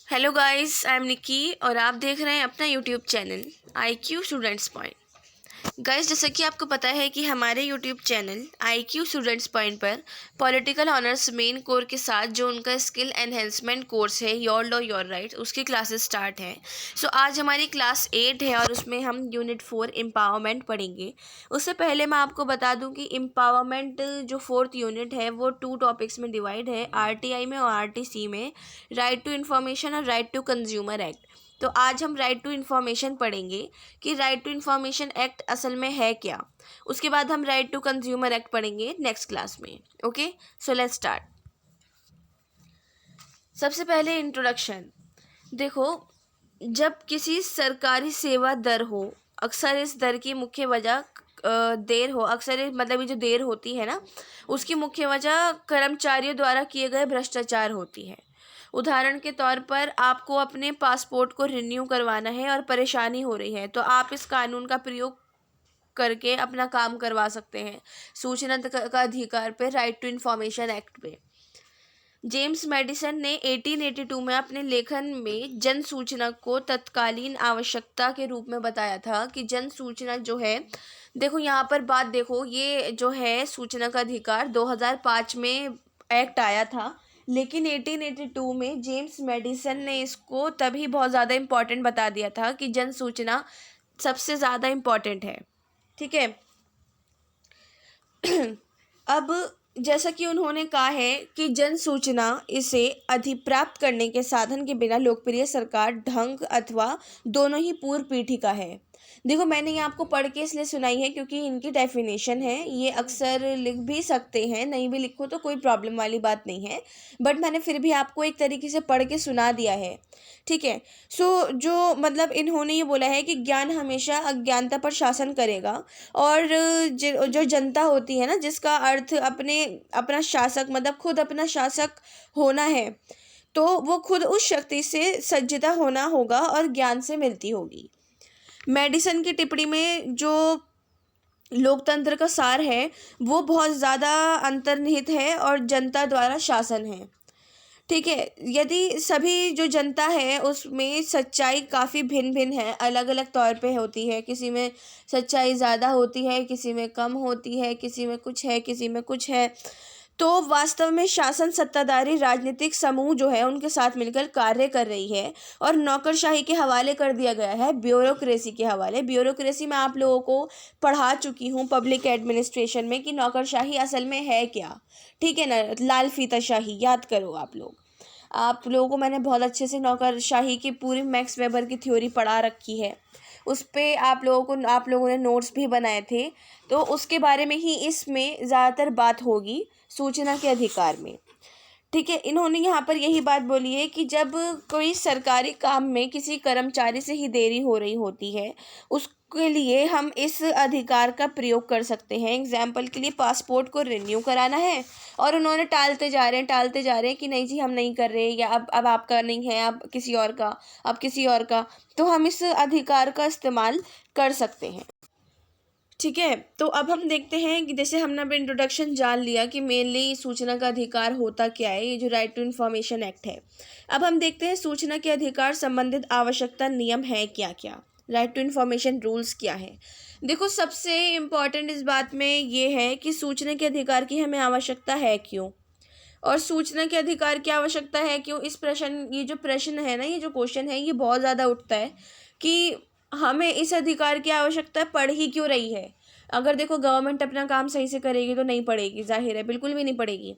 Hello guys, I am निकी और आप देख रहे हैं अपना YouTube channel IQ students point. Guys, जैसा कि आपको पता है कि हमारे YouTube channel IQ students point पर पॉलिटिकल ऑनर्स मेन कोर के साथ जो उनका स्किल एनहेंसमेंट कोर्स है योर लॉ योर राइट, उसकी क्लासेस स्टार्ट हैं। सो आज हमारी क्लास 8 है और उसमें हम यूनिट 4 एम्पावरमेंट पढ़ेंगे। उससे पहले मैं आपको बता दूं कि एम्पावरमेंट जो 4th यूनिट है वो 2 टॉपिक्स में डिवाइड है, RTI में और RTC में, राइट टू इन्फॉर्मेशन और राइट टू कंज्यूमर एक्ट। तो आज हम राइट टू इन्फॉर्मेशन पढ़ेंगे कि राइट टू इन्फॉर्मेशन एक्ट असल में है क्या। उसके बाद हम राइट टू कंज्यूमर एक्ट पढ़ेंगे नेक्स्ट क्लास में। Okay, so let's start. सबसे पहले इंट्रोडक्शन। देखो, जब किसी सरकारी सेवा दर हो, अक्सर इस दर की मुख्य वजह देर हो, अक्सर मतलब ये जो देर होती है ना, उसकी मुख्य वजह कर्मचारियों द्वारा किए गए भ्रष्टाचार होती है। उदाहरण के तौर पर आपको अपने पासपोर्ट को रिन्यू करवाना है और परेशानी हो रही है, तो आप इस कानून का प्रयोग करके अपना काम करवा सकते हैं, सूचना का अधिकार पे, राइट टू इन्फॉर्मेशन एक्ट पे। जेम्स मेडिसन ने 1882 में अपने लेखन में जन सूचना को तत्कालीन आवश्यकता के रूप में बताया था कि जन सूचना जो है, देखो यहाँ पर बात देखो, ये जो है सूचना का अधिकार 2005 में एक्ट आया था, लेकिन 1882 में जेम्स मेडिसन ने इसको तभी बहुत ज़्यादा इम्पोर्टेंट बता दिया था कि जन सूचना सबसे ज़्यादा इम्पोर्टेंट है। ठीक है। अब जैसा कि उन्होंने कहा है कि जन सूचना इसे अधिप्राप्त करने के साधन के बिना लोकप्रिय सरकार ढंग अथवा दोनों ही पूर्व पीढ़ी का है। देखो, मैंने ये आपको पढ़ के इसलिए सुनाई है क्योंकि इनकी डेफिनेशन है, ये अक्सर लिख भी सकते हैं, नहीं भी लिखो तो कोई प्रॉब्लम वाली बात नहीं है, बट मैंने फिर भी आपको एक तरीके से पढ़ के सुना दिया है। ठीक है। सो जो मतलब इन्होंने ये बोला है कि ज्ञान हमेशा अज्ञानता पर शासन करेगा, और जो जनता होती है ना, जिसका अर्थ अपना शासक मतलब खुद अपना शासक होना है, तो वो खुद उस शक्ति से सज्जित होना होगा और ज्ञान से मिलती होगी। मेडिसन की टिप्पणी में जो लोकतंत्र का सार है वो बहुत ज़्यादा अंतर्निहित है और जनता द्वारा शासन है। ठीक है। यदि सभी जो जनता है उसमें सच्चाई काफ़ी भिन्न भिन्न है, अलग अलग तौर पे होती है, किसी में सच्चाई ज़्यादा होती है, किसी में कम होती है, किसी में कुछ है, किसी में कुछ है, तो वास्तव में शासन सत्ताधारी राजनीतिक समूह जो है उनके साथ मिलकर कार्य कर रही है और नौकरशाही के हवाले कर दिया गया है, ब्यूरोक्रेसी के हवाले। ब्यूरोक्रेसी में आप लोगों को पढ़ा चुकी हूँ पब्लिक एडमिनिस्ट्रेशन में कि नौकरशाही असल में है क्या। ठीक है ना, लाल फीताशाही याद करो आप लोगों को मैंने बहुत अच्छे से नौकरशाही की पूरी मैक्स वेबर की थ्योरी पढ़ा रखी है, उस पे आप लोगों ने नोट्स भी बनाए थे, तो उसके बारे में ही इसमें ज़्यादातर बात होगी सूचना के अधिकार में। ठीक है। इन्होंने यहाँ पर यही बात बोली है कि जब कोई सरकारी काम में किसी कर्मचारी से ही देरी हो रही होती है, उसके लिए हम इस अधिकार का प्रयोग कर सकते हैं। एग्जाम्पल के लिए पासपोर्ट को रिन्यू कराना है और उन्होंने टालते जा रहे हैं कि नहीं जी हम नहीं कर रहे, या अब आपका नहीं है, अब किसी और का, अब किसी और का, तो हम इस अधिकार का इस्तेमाल कर सकते हैं। ठीक है। तो अब हम देखते हैं कि जैसे हमने अब इंट्रोडक्शन जान लिया कि मेनली सूचना का अधिकार होता क्या है, ये जो राइट टू इन्फॉर्मेशन एक्ट है। अब हम देखते हैं सूचना के अधिकार संबंधित आवश्यकता नियम है क्या क्या, राइट टू इन्फॉर्मेशन रूल्स क्या है। देखो, सबसे इम्पॉर्टेंट इस बात में ये है कि सूचना के अधिकार की हमें आवश्यकता है क्यों, और सूचना के अधिकार की आवश्यकता है क्यों। ये जो प्रश्न है ना, ये जो क्वेश्चन है, ये बहुत ज़्यादा उठता है कि हमें इस अधिकार की आवश्यकता पड़ ही क्यों रही है। अगर देखो गवर्नमेंट अपना काम सही से करेगी तो नहीं पड़ेगी, जाहिर है, बिल्कुल भी नहीं पड़ेगी।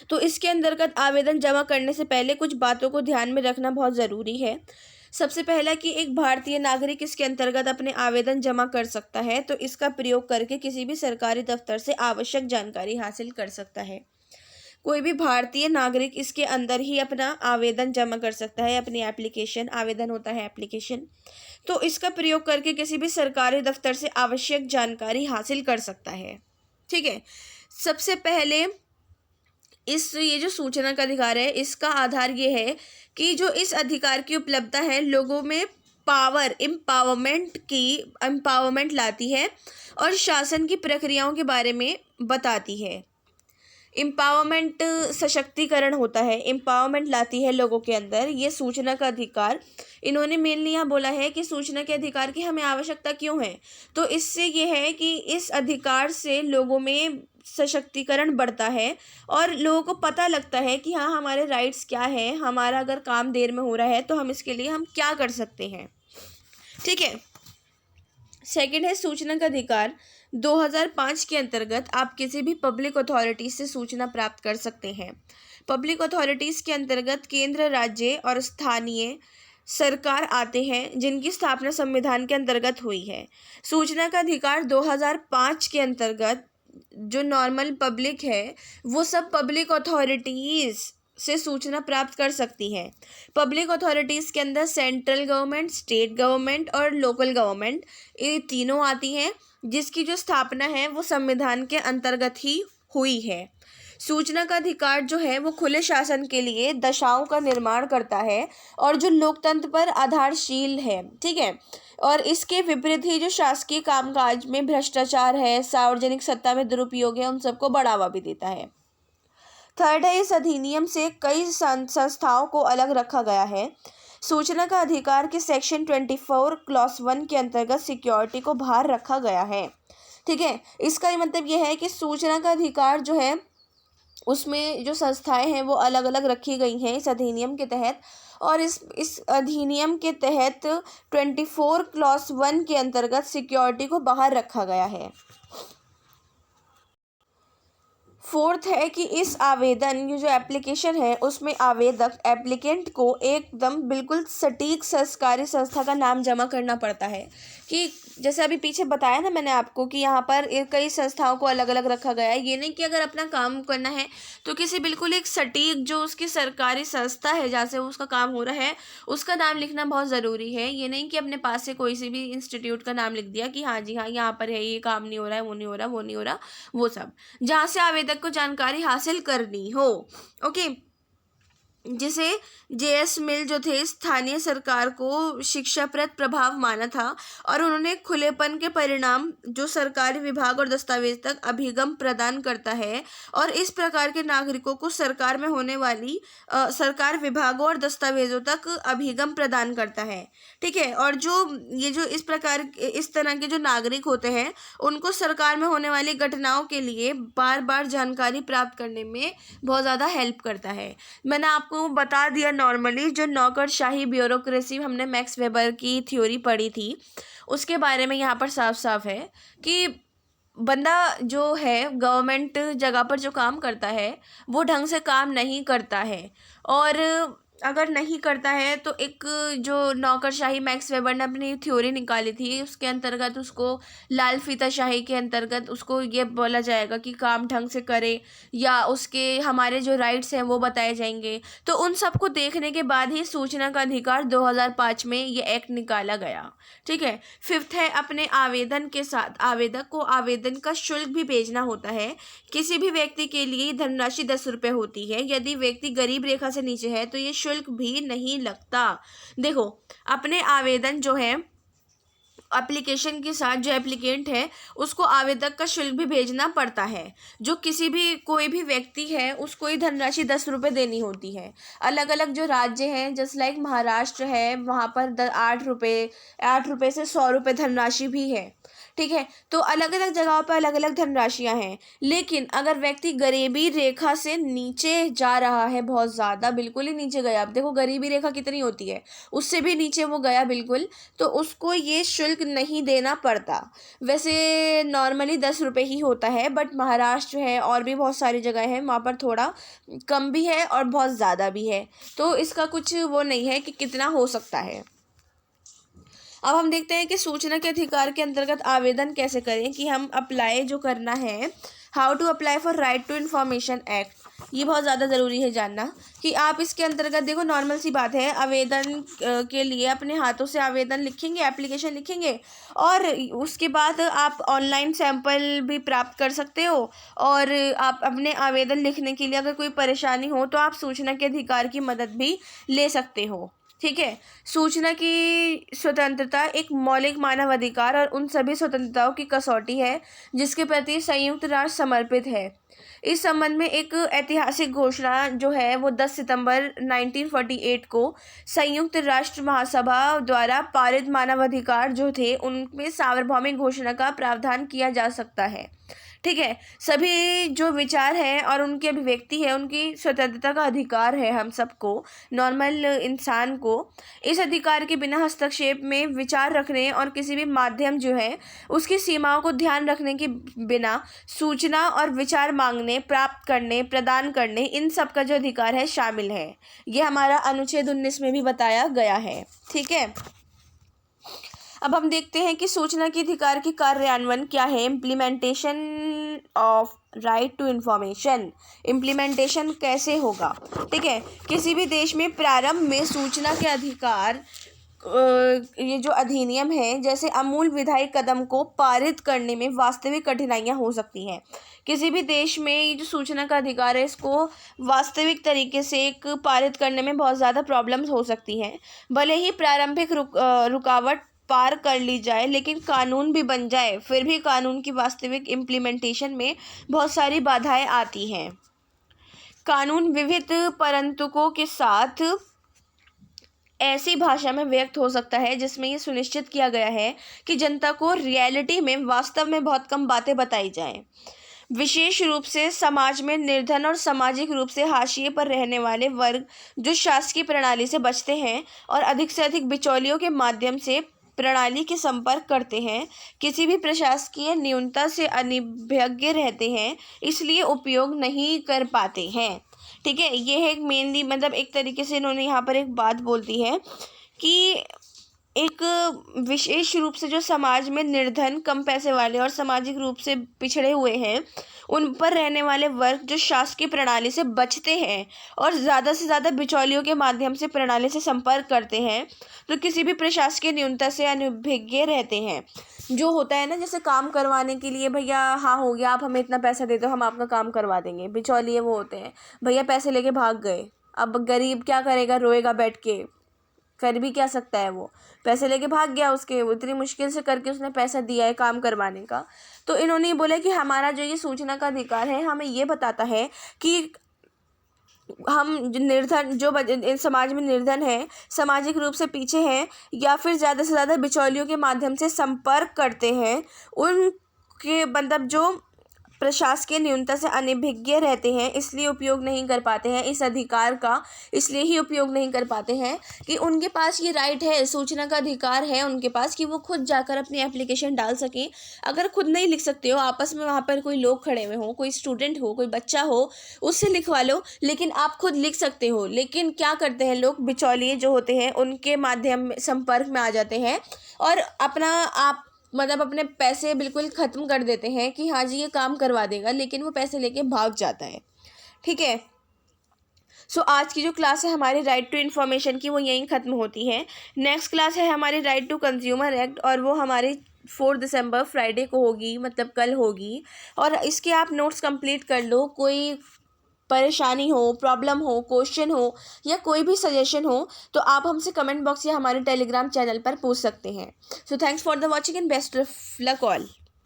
तो इसके अंतर्गत आवेदन जमा करने से पहले कुछ बातों को ध्यान में रखना बहुत ज़रूरी है। सबसे पहला कि एक भारतीय नागरिक इसके अंतर्गत अपने आवेदन जमा कर सकता है, तो इसका प्रयोग करके किसी भी सरकारी दफ्तर से आवश्यक जानकारी हासिल कर सकता है। कोई भी भारतीय नागरिक इसके अंदर ही अपना आवेदन जमा कर सकता है, अपनी एप्लीकेशन, आवेदन होता है एप्लीकेशन, तो इसका प्रयोग करके किसी भी सरकारी दफ्तर से आवश्यक जानकारी हासिल कर सकता है। ठीक है। सबसे पहले ये जो सूचना का अधिकार है, इसका आधार ये है कि जो इस अधिकार की उपलब्धता है लोगों में एम्पावरमेंट लाती है और शासन की प्रक्रियाओं के बारे में बताती है। एम्पावरमेंट सशक्तिकरण होता है, एम्पावरमेंट लाती है लोगों के अंदर ये सूचना का अधिकार। इन्होंने मेनली यहाँ बोला है कि सूचना के अधिकार की हमें आवश्यकता क्यों है, तो इससे ये है कि इस अधिकार से लोगों में सशक्तिकरण बढ़ता है और लोगों को पता लगता है कि हाँ हमारे राइट्स क्या है, हमारा अगर काम देर में हो रहा है तो हम इसके लिए हम क्या कर सकते हैं। ठीक है, सेकंड है सूचना का अधिकार। 2005 के अंतर्गत आप किसी भी पब्लिक अथॉरिटी से सूचना प्राप्त कर सकते हैं। पब्लिक अथॉरिटीज़ के अंतर्गत केंद्र, राज्य और स्थानीय सरकार आते हैं जिनकी स्थापना संविधान के अंतर्गत हुई है। सूचना का अधिकार 2005 के अंतर्गत जो नॉर्मल पब्लिक है वो सब पब्लिक अथॉरिटीज़ से सूचना प्राप्त कर सकती है। पब्लिक अथॉरिटीज़ के अंदर सेंट्रल गवर्नमेंट, स्टेट गवर्नमेंट और लोकल गवर्नमेंट ये तीनों आती हैं, जिसकी जो स्थापना है वो संविधान के अंतर्गत ही हुई है। सूचना का अधिकार जो है वो खुले शासन के लिए दशाओं का निर्माण करता है और जो लोकतंत्र पर आधारशील है। ठीक है, और इसके विपरीत ही जो शासकीय कामकाज में भ्रष्टाचार है, सार्वजनिक सत्ता में दुरुपयोग है, उन सबको बढ़ावा भी देता है। थर्ड है, इस अधिनियम से कई संस्थाओं को अलग रखा गया है। सूचना का अधिकार के सेक्शन 24 क्लॉज 1 के अंतर्गत सिक्योरिटी को बाहर रखा गया है। ठीक है, इसका मतलब यह है कि सूचना का अधिकार जो है उसमें जो संस्थाएं हैं वो अलग अलग रखी गई हैं इस अधिनियम के तहत, और इस अधिनियम के तहत 24 क्लॉज 1 के अंतर्गत सिक्योरिटी को बाहर रखा गया है। फोर्थ है कि इस आवेदन, ये जो एप्लीकेशन है उसमें आवेदक एप्लीकेंट को एकदम बिल्कुल सटीक सरकारी संस्था का नाम जमा करना पड़ता है। कि जैसे अभी पीछे बताया ना मैंने आपको कि यहाँ पर कई संस्थाओं को अलग अलग रखा गया है। ये नहीं कि अगर अपना काम करना है तो किसी बिल्कुल एक सटीक जो उसकी सरकारी संस्था है जहाँ से उसका काम हो रहा है उसका नाम लिखना बहुत ज़रूरी है। ये नहीं कि अपने पास से कोई सी भी इंस्टीट्यूट का नाम लिख दिया कि हाँ जी हाँ यहाँ पर है, ये काम नहीं हो रहा है, वो नहीं हो रहा, वो नहीं हो रहा, वो सब जहाँ से आवेदक को जानकारी हासिल करनी हो। ओके, जिसे जेएस मिल जो थे स्थानीय सरकार को शिक्षाप्रद प्रभाव माना था और उन्होंने खुलेपन के परिणाम जो सरकारी विभाग और दस्तावेज तक अभिगम प्रदान करता है और इस प्रकार के नागरिकों को सरकार में होने वाली सरकार विभागों और दस्तावेजों तक अभिगम प्रदान करता है। ठीक है, और जो इस तरह के जो नागरिक होते हैं उनको सरकार में होने वाली घटनाओं के लिए बार बार जानकारी प्राप्त करने में बहुत ज़्यादा हेल्प करता है। मैंने आपको बता दिया नॉर्मली जो नौकरशाही ब्यूरोक्रेसी हमने मैक्स वेबर की थ्योरी पढ़ी थी उसके बारे में यहाँ पर साफ साफ है कि बंदा जो है गवर्नमेंट जगह पर जो काम करता है वो ढंग से काम नहीं करता है, और अगर नहीं करता है तो एक जो नौकरशाही मैक्स वेबर ने अपनी थ्योरी निकाली थी उसके अंतर्गत उसको लाल फीताशाही के अंतर्गत उसको ये बोला जाएगा कि काम ढंग से करे या उसके हमारे जो राइट्स हैं वो बताए जाएंगे। तो उन सबको देखने के बाद ही सूचना का अधिकार 2005 में ये एक्ट निकाला गया। ठीक है, फिफ्थ है, अपने आवेदन के साथ आवेदक को आवेदन का शुल्क भी भेजना होता है। किसी भी व्यक्ति के लिए धनराशि 10 रुपये होती है। यदि व्यक्ति गरीब रेखा से नीचे है तो ये शुल्क भी नहीं लगता। देखो, अपने आवेदन जो है एप्लीकेशन के साथ जो एप्लीकेंट है उसको आवेदक का शुल्क भी भेजना पड़ता है। जो कोई भी व्यक्ति है उसको ही धनराशि 10 रुपये देनी होती है। अलग अलग जो राज्य हैं जस्ट लाइक महाराष्ट्र है वहाँ पर 8 रुपये से 100 रुपये धनराशि भी है। ठीक है, तो अलग अलग जगहों पर अलग अलग धनराशियाँ हैं। लेकिन अगर व्यक्ति गरीबी रेखा से नीचे जा रहा है, बहुत ज़्यादा बिल्कुल ही नीचे गया, अब देखो गरीबी रेखा कितनी होती है, उससे भी नीचे वो गया बिल्कुल, तो उसको ये शुल्क नहीं देना पड़ता। वैसे नॉर्मली 10 रुपये ही होता है, बट महाराष्ट्र है और भी बहुत सारी जगह हैं वहाँ पर थोड़ा कम भी है और बहुत ज़्यादा भी है, तो इसका कुछ वो नहीं है कि कितना हो सकता है। अब हम देखते हैं कि सूचना के अधिकार के अंतर्गत आवेदन कैसे करें, कि हम अप्लाई जो करना है, how to apply for right to information act, ये बहुत ज़्यादा ज़रूरी है जानना कि आप इसके अंतर्गत देखो नॉर्मल सी बात है, आवेदन के लिए अपने हाथों से आवेदन लिखेंगे, एप्लीकेशन लिखेंगे और उसके बाद आप ऑनलाइन सैंपल भी प्राप्त कर सकते हो। और आप अपने आवेदन लिखने के लिए अगर कोई परेशानी हो तो आप सूचना के अधिकार की मदद भी ले सकते हो। ठीक है। सूचना की स्वतंत्रता एक मौलिक मानव अधिकार और उन सभी स्वतंत्रताओं की कसौटी है जिसके प्रति संयुक्त राष्ट्र समर्पित है। इस संबंध में एक ऐतिहासिक घोषणा जो है वो 10 सितंबर 1948 को संयुक्त राष्ट्र महासभा द्वारा पारित मानवाधिकार जो थे उनमें सार्वभौमिक घोषणा का प्रावधान किया जा सकता है। ठीक है। सभी जो विचार हैं और उनकी अभिव्यक्ति है उनकी स्वतंत्रता का अधिकार है हम सबको, नॉर्मल इंसान को। इस अधिकार के बिना हस्तक्षेप में विचार रखने और किसी भी माध्यम जो है उसकी सीमाओं को ध्यान रखने के बिना सूचना और विचार मांगने, प्राप्त करने, प्रदान करने, इन सब का जो अधिकार है शामिल है। ये हमारा अनुच्छेद 19 में भी बताया गया है। ठीक है। अब हम देखते हैं कि सूचना के अधिकार के कार्यान्वयन क्या है। Implementation of right to information, implementation कैसे होगा। ठीक है। किसी भी देश में प्रारंभ में सूचना के अधिकार ये जो अधिनियम है जैसे अमूल विधायी कदम को पारित करने में वास्तविक कठिनाइयां हो सकती हैं। किसी भी देश में ये जो सूचना का अधिकार है इसको वास्तविक तरीके से एक पारित करने में बहुत ज़्यादा प्रॉब्लम्स हो सकती हैं। भले ही प्रारंभिक रुकावट पार कर ली जाए लेकिन कानून भी बन जाए फिर भी कानून की वास्तविक इम्प्लीमेंटेशन में बहुत सारी बाधाएं आती हैं। कानून विविध परंतुकों के साथ ऐसी भाषा में व्यक्त हो सकता है जिसमें ये सुनिश्चित किया गया है कि जनता को रियलिटी में वास्तव में बहुत कम बातें बताई जाएं। विशेष रूप से समाज में निर्धन और सामाजिक रूप से हाशिए पर रहने वाले वर्ग जो शासकीय प्रणाली से बचते हैं और अधिक से अधिक बिचौलियों के माध्यम से प्रणाली के संपर्क करते हैं, किसी भी प्रशासकीय न्यूनता से अनिभज्ञ रहते हैं, इसलिए उपयोग नहीं कर पाते हैं। ठीक है। ये है एक मेनली मतलब एक तरीके से इन्होंने यहाँ पर एक बात बोल दी है कि एक विशेष रूप से जो समाज में निर्धन, कम पैसे वाले और सामाजिक रूप से पिछड़े हुए हैं उन पर रहने वाले वर्ग जो शासकीय प्रणाली से बचते हैं और ज़्यादा से ज़्यादा बिचौलियों के माध्यम से प्रणाली से संपर्क करते हैं तो किसी भी प्रशासकीय न्यूनता से अनभिज्ञ रहते हैं। जो होता है ना जैसे काम करवाने के लिए भैया हाँ हो गया आप हमें इतना पैसा दे दो हम आपका काम करवा देंगे, बिचौलिए वो होते हैं। भैया पैसे लेके भाग गए, अब गरीब क्या करेगा, रोएगा बैठ के, कर भी क्या सकता है। वो पैसे लेके भाग गया, उसके इतनी मुश्किल से करके उसने पैसा दिया है काम करवाने का। तो इन्होंने बोला कि हमारा जो ये सूचना का अधिकार है हमें ये बताता है कि हम निर्धन जो समाज में निर्धन है, सामाजिक रूप से पीछे हैं या फिर ज़्यादा से ज़्यादा बिचौलियों के माध्यम से संपर्क करते हैं, उनके मतलब जो प्रशासकीय न्यूनता से अनभिज्ञ रहते हैं इसलिए उपयोग नहीं कर पाते हैं इस अधिकार का। इसलिए ही उपयोग नहीं कर पाते हैं कि उनके पास ये राइट है, सूचना का अधिकार है उनके पास कि वो खुद जाकर अपनी एप्लीकेशन डाल सकें। अगर खुद नहीं लिख सकते हो, आपस में वहाँ पर कोई लोग खड़े हुए हों, कोई स्टूडेंट हो, कोई बच्चा हो, उससे लिखवा लो, लेकिन आप खुद लिख सकते हो। लेकिन क्या करते हैं लोग, बिचौलिए जो होते हैं उनके माध्यम संपर्क में आ जाते हैं और अपना आप मतलब अपने पैसे बिल्कुल ख़त्म कर देते हैं कि हाँ जी ये काम करवा देगा, लेकिन वो पैसे लेके भाग जाता है। ठीक है। सो आज की जो क्लास है हमारी राइट टू इन्फॉर्मेशन की वो यहीं ख़त्म होती है। नेक्स्ट क्लास है हमारी राइट टू कंज्यूमर एक्ट और वो हमारी 4 दिसंबर फ्राइडे को होगी, मतलब कल होगी। और इसके आप नोट्स कंप्लीट कर लो। कोई परेशानी हो, प्रॉब्लम हो, क्वेश्चन हो या कोई भी सजेशन हो तो आप हमसे कमेंट बॉक्स या हमारे टेलीग्राम चैनल पर पूछ सकते हैं। So thanks for the watching and best of luck all.